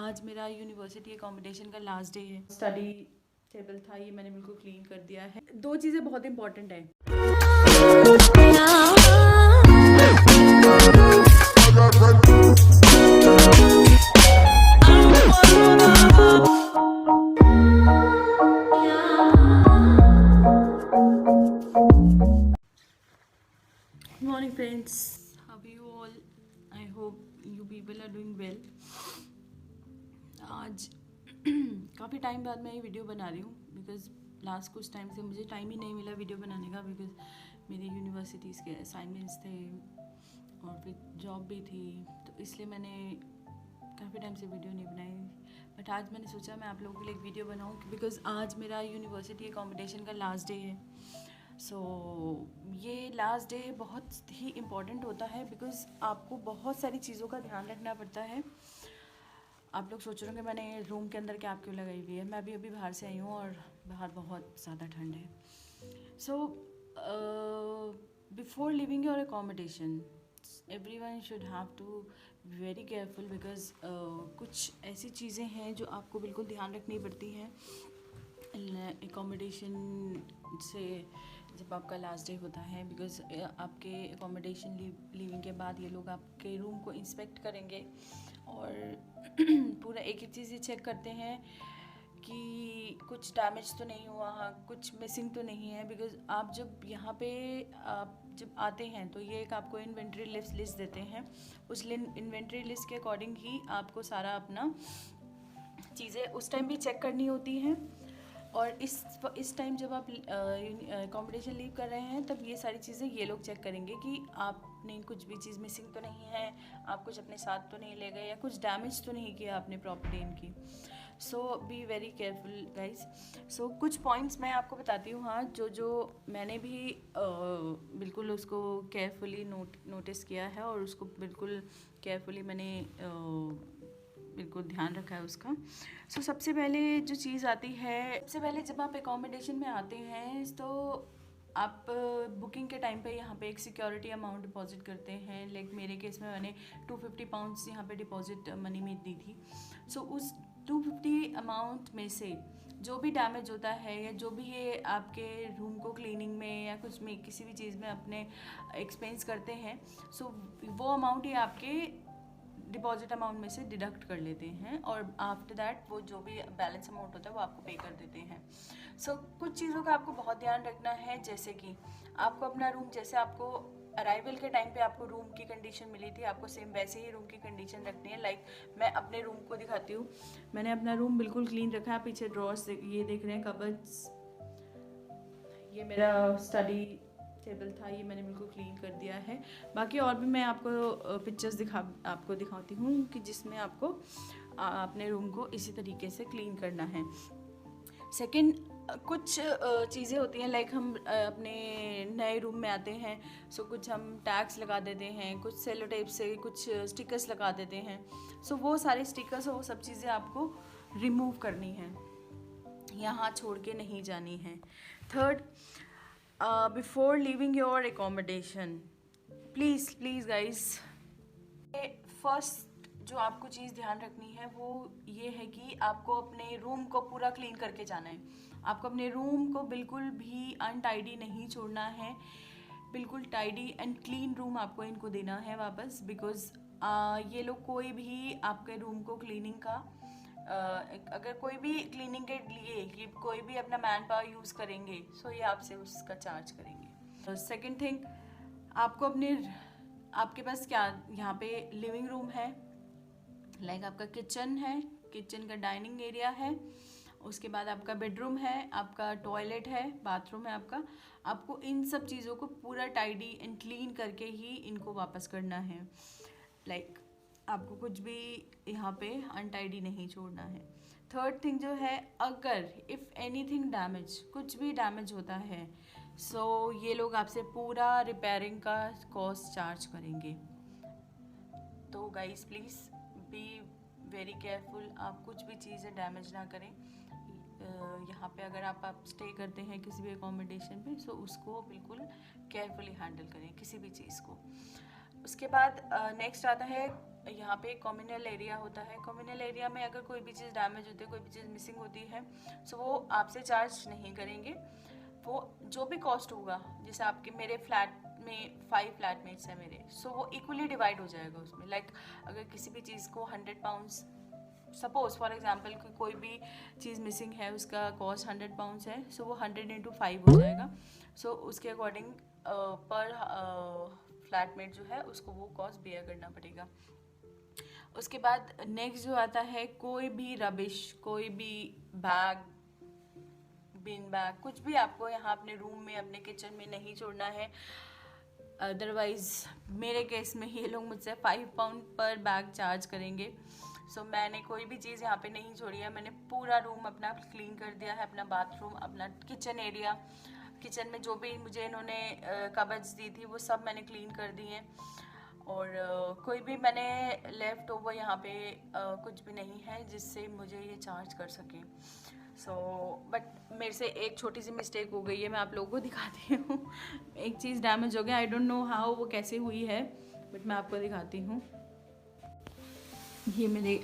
आज मेरा university accommodation का लास्ट डे है। स्टडी टेबल था, ये मैंने बिल्कुल क्लीन कर दिया है। दो चीज़ें बहुत इंपॉर्टेंट हैं। Morning friends, how you all? I hope you people are doing well. आज काफ़ी टाइम बाद मैं ये वीडियो बना रही हूँ बिकॉज़ लास्ट कुछ टाइम से मुझे टाइम ही नहीं मिला वीडियो बनाने का, बिकॉज़ मेरी यूनिवर्सिटीज़ के असाइनमेंट्स थे और फिर जॉब भी थी, तो इसलिए मैंने काफ़ी टाइम से वीडियो नहीं बनाई। बट आज मैंने सोचा मैं आप लोगों के लिए एक वीडियो बनाऊँ बिकॉज़ आज मेरा यूनिवर्सिटी एकोमोडेशन का लास्ट डे है। सो ये लास्ट डे बहुत ही इम्पॉर्टेंट होता है बिकॉज़ आपको बहुत सारी चीज़ों का ध्यान रखना पड़ता है। आप लोग सोच रहे होंगे मैंने रूम के अंदर कैप क्यों लगाई हुई है। मैं अभी बाहर से आई हूँ और बाहर बहुत ज़्यादा ठंड है। So before living your accommodation everyone should have to be very careful because कुछ ऐसी चीज़ें हैं जो आपको बिल्कुल ध्यान रखनी पड़ती हैं एकोमोडेशन से जब आपका लास्ट डे होता है। बिकॉज़ आपके एकोमोडेशन लिविंग के बाद ये लोग आपके रूम को इंस्पेक्ट करेंगे और पूरा एक एक चीज़ ये चेक करते हैं कि कुछ डैमेज तो नहीं हुआ, कुछ मिसिंग तो नहीं है। बिकॉज़ आप जब यहाँ पे आप जब आते हैं तो ये एक आपको इन्वेंट्री लिस्ट देते हैं। उस इन्वेंट्री लिस्ट के अकॉर्डिंग ही आपको सारा अपना चीज़ें उस टाइम भी चेक करनी होती हैं। और इस टाइम जब आप एकोमोडेशन लीव कर रहे हैं तब ये सारी चीज़ें ये लोग चेक करेंगे कि आपने कुछ भी चीज़ मिसिंग तो नहीं है, आप कुछ अपने साथ तो नहीं ले गए या कुछ डैमेज तो नहीं किया आपने प्रॉपर्टी इनकी। सो बी वेरी केयरफुल गाइज। सो कुछ पॉइंट्स मैं आपको बताती हूँ, हाँ, जो मैंने भी बिल्कुल उसको केयरफुली नोटिस किया है और उसको बिल्कुल केयरफुली मैंने बिल्कुल ध्यान रखा है उसका। सो सबसे पहले जो चीज़ आती है, सबसे पहले जब आप एकोमोडेशन में आते हैं तो आप बुकिंग के टाइम पे यहाँ पे एक सिक्योरिटी अमाउंट डिपॉजिट करते हैं। लाइक मेरे केस में मैंने 250 पाउंड्स यहाँ पे डिपॉजिट मनी में दी थी। सो उस 250 अमाउंट में से जो भी डैमेज होता है या जो भी ये आपके रूम को क्लीनिंग में या कुछ में किसी भी चीज़ में अपने एक्सपेंस करते हैं, सो वो अमाउंट ही आपके डिपॉजिट अमाउंट में से डिडक्ट कर लेते हैं और आफ्टर दैट वो जो भी बैलेंस अमाउंट होता है वो आपको पे कर देते हैं। सो कुछ चीज़ों का आपको बहुत ध्यान रखना है, जैसे कि आपको अपना रूम, जैसे आपको अराइवल के टाइम पे आपको रूम की कंडीशन मिली थी, आपको सेम वैसे ही रूम की कंडीशन रखनी है। लाइक मैं अपने रूम को दिखाती हूँ। मैंने अपना रूम बिल्कुल क्लीन रखा है। पीछे ड्रॉर्स ये देख रहे हैं, कबर्ड्स, ये मेरा स्टडी टेबल था, ये मैंने बिल्कुल क्लीन कर दिया है। बाकी और भी मैं आपको पिक्चर्स आपको दिखाती हूँ कि जिसमें आपको अपने रूम को इसी तरीके से क्लीन करना है। सेकंड, कुछ चीज़ें होती हैं लाइक हम अपने नए रूम में आते हैं, सो कुछ हम टैग्स लगा देते हैं, कुछ सेलो टेप से कुछ स्टिकर्स लगा देते हैं। सो वो सारे स्टिकर्स और वो सब चीज़ें आपको रिमूव करनी है, यहाँ छोड़ के नहीं जानी है। Third, before living your accommodation, please guys, first जो आपको चीज़ ध्यान रखनी है वो ये है कि आपको अपने रूम को पूरा क्लीन करके जाना है। आपको अपने रूम को बिल्कुल भी अनटाइडी नहीं छोड़ना है। बिल्कुल टाइडी एंड क्लीन रूम आपको इनको देना है वापस। बिकॉज़ ये लोग कोई भी आपके रूम को क्लीनिंग का अगर कोई भी क्लीनिंग के लिए कोई भी अपना मैन पावर यूज़ करेंगे, सो ये आपसे उसका चार्ज करेंगे। सेकंड थिंग, आपको आपके पास क्या यहाँ पे लिविंग रूम है, लाइक आपका किचन है, किचन का डाइनिंग एरिया है, उसके बाद आपका बेडरूम है, आपका टॉयलेट है, बाथरूम है आपको इन सब चीज़ों को पूरा टाइडी एंड क्लीन करके ही इनको वापस करना है। लाइक आपको कुछ भी यहाँ पे अनटाइडी नहीं छोड़ना है। थर्ड थिंग जो है, अगर इफ़ एनीथिंग डैमेज, कुछ भी डैमेज होता है, सो ये लोग आपसे पूरा रिपेयरिंग का कॉस्ट चार्ज करेंगे। तो guys please be very careful, आप कुछ भी चीज़ें डैमेज ना करें। यहाँ पे अगर आप स्टे करते हैं किसी भी एकोमोडेशन पे, सो उसको बिल्कुल केयरफुली हैंडल करें किसी भी चीज़ को। उसके बाद नेक्स्ट आता है यहाँ पे कम्युनल एरिया होता है। कम्युनल एरिया में अगर कोई भी चीज़ डैमेज होती है, कोई भी चीज़ मिसिंग होती है, सो वो आपसे चार्ज नहीं करेंगे। वो जो भी कॉस्ट होगा, जैसे आपके मेरे फ्लैट में 5 फ्लैटमेट्स हैं मेरे, सो वो इक्वली डिवाइड हो जाएगा उसमें। लाइक अगर किसी भी चीज़ को 100 पाउंड्स, सपोज फॉर एग्जांपल कोई भी चीज़ मिसिंग है, उसका कॉस्ट 100 पाउंड्स है, सो वो 100 × 5 हो जाएगा। सो उसके अकॉर्डिंग पर फ्लैटमेट जो है उसको वो कॉस्ट बेयर करना पड़ेगा। उसके बाद नेक्स्ट जो आता है, कोई भी रबिश, कोई भी बैग, बिन बैग, कुछ भी आपको यहाँ अपने रूम में, अपने किचन में नहीं छोड़ना है। अदरवाइज़ मेरे केस में ये लोग मुझसे 5 पाउंड पर बैग चार्ज करेंगे। सो मैंने कोई भी चीज़ यहाँ पे नहीं छोड़ी है। मैंने पूरा रूम अपना क्लीन कर दिया है, अपना बाथरूम, अपना किचन एरिया, किचन में जो भी मुझे इन्होंने कबर्ड्स दी थी वो सब मैंने क्लीन कर दी हैं। और कोई भी मैंने लेफ़्ट ओवर यहाँ पे कुछ भी नहीं है जिससे मुझे ये चार्ज कर सकें। सो बट मेरे से एक छोटी सी मिस्टेक हो गई है, मैं आप लोगों को दिखाती हूँ। एक चीज़ डैमेज हो गया, आई डोंट नो हाउ वो कैसे हुई है, बट मैं आपको दिखाती हूँ। ये मेरे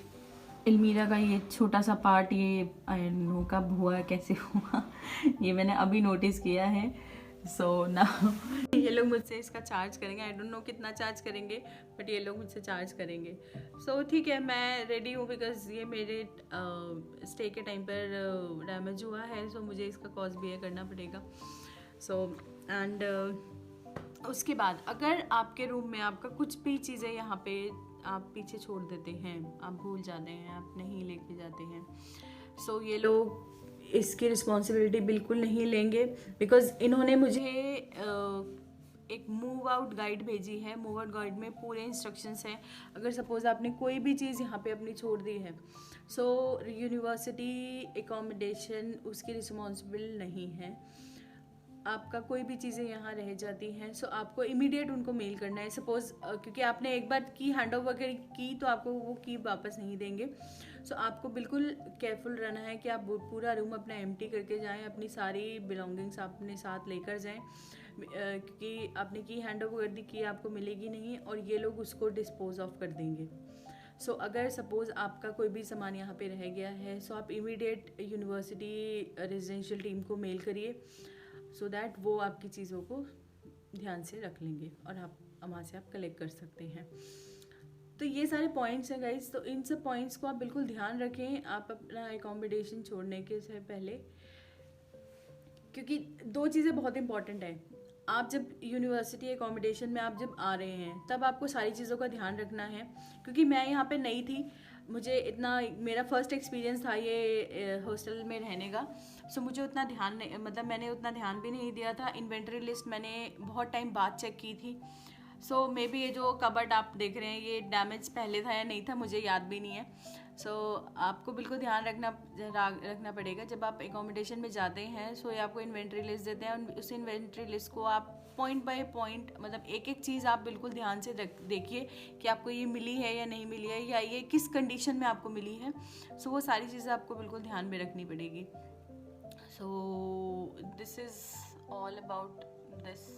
अलमीरा का ये छोटा सा पार्ट, ये आई डोंट नो कब हुआ, कैसे हुआ, ये मैंने अभी नोटिस किया है। सो ना ये लोग मुझसे इसका चार्ज करेंगे, आई डोंट नो कितना चार्ज करेंगे, बट ये लोग मुझसे चार्ज करेंगे। सो ठीक है, मैं रेडी हूँ, बिकॉज ये मेरे स्टे के टाइम पर डैमेज हुआ है, सो मुझे इसका कॉस्ट बेयर करना पड़ेगा। सो एंड उसके बाद अगर आपके रूम में आपका कुछ भी चीज़ें यहाँ पे आप पीछे छोड़ देते हैं, आप भूल जाते हैं, आप नहीं लेके जाते हैं, सो ये लोग इसकी रिस्पॉन्सिबिलिटी बिल्कुल नहीं लेंगे, बिकॉज इन्होंने मुझे एक मूव आउट गाइड भेजी है। मूव आउट गाइड में पूरे इंस्ट्रक्शंस हैं। अगर सपोज़ आपने कोई भी चीज़ यहाँ पे अपनी छोड़ दी है, सो यूनिवर्सिटी एकोमोडेशन उसकी रिस्पॉन्सिबल नहीं है। आपका कोई भी चीज़ें यहाँ रह जाती हैं, सो आपको इमीडिएट उनको मेल करना है। सपोज़ क्योंकि आपने एक बार की हैंड ओवर की तो आपको वो की वापस नहीं देंगे। सो आपको बिल्कुल केयरफुल रहना है कि आप पूरा रूम अपना एम्प्टी करके जाएं, अपनी सारी बिलोंगिंग्स अपने साथ लेकर जाएं, क्योंकि आपने की हैंड ओवर कर दी, की आपको मिलेगी नहीं और ये लोग उसको डिस्पोज ऑफ कर देंगे। सो अगर सपोज़ आपका कोई भी सामान यहाँ पे रह गया है, सो आप इमीडिएट यूनिवर्सिटी रेजिडेंशियल टीम को मेल करिए, सो दैट वो आपकी चीज़ों को ध्यान से रख लेंगे और आप वहाँ से आप कलेक्ट कर सकते हैं। तो ये सारे पॉइंट्स हैं गाइस, तो इन सब पॉइंट्स को आप बिल्कुल ध्यान रखें आप अपना एकोमोडेशन छोड़ने के से पहले, क्योंकि 2 चीज़ें बहुत इंपॉर्टेंट हैं। आप जब यूनिवर्सिटी एकोमोडेशन में आप जब आ रहे हैं, तब आपको सारी चीज़ों का ध्यान रखना है। क्योंकि मैं यहाँ पे नई थी, मुझे इतना, मेरा फर्स्ट एक्सपीरियंस था ये हॉस्टल में रहने का, सो मुझे उतना ध्यान नहीं, मतलब मैंने उतना ध्यान भी नहीं दिया था। इन्वेंट्री लिस्ट मैंने बहुत टाइम बाद चेक की थी। सो मे बी ये जो कबर्ड आप देख रहे हैं ये डैमेज पहले था या नहीं था मुझे याद भी नहीं है। सो आपको बिल्कुल ध्यान रखना पड़ेगा जब आप एकोमोडेशन में जाते हैं। सो ये आपको इन्वेंट्री लिस्ट देते हैं, उस इन्वेंट्री लिस्ट को आप पॉइंट बाय पॉइंट, मतलब एक एक चीज़ आप बिल्कुल ध्यान से देखिए कि आपको ये मिली है या नहीं मिली है, या ये किस कंडीशन में आपको मिली है। सो वो सारी चीज़ें आपको बिल्कुल ध्यान में रखनी पड़ेगी। So this is all about this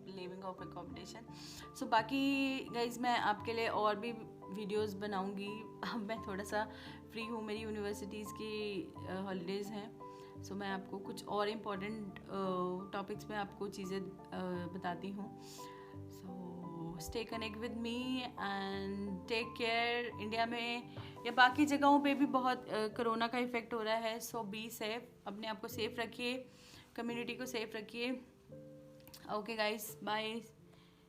living of accommodation. So बाकी गाइज मैं आपके लिए और भी वीडियोस बनाऊंगी। अब मैं थोड़ा सा फ्री हूँ, मेरी यूनिवर्सिटीज़ की हॉलीडेज़ हैं, सो मैं आपको कुछ और इम्पोर्टेंट टॉपिक्स में आपको चीज़ें बताती हूँ। So stay connect with me and take care. India में या बाकी जगहों पे भी बहुत कोरोना का इफ़ेक्ट हो रहा है, सो बी सेफ, अपने आप को सेफ रखिए, कम्युनिटी को सेफ रखिए। Okay guys, bye.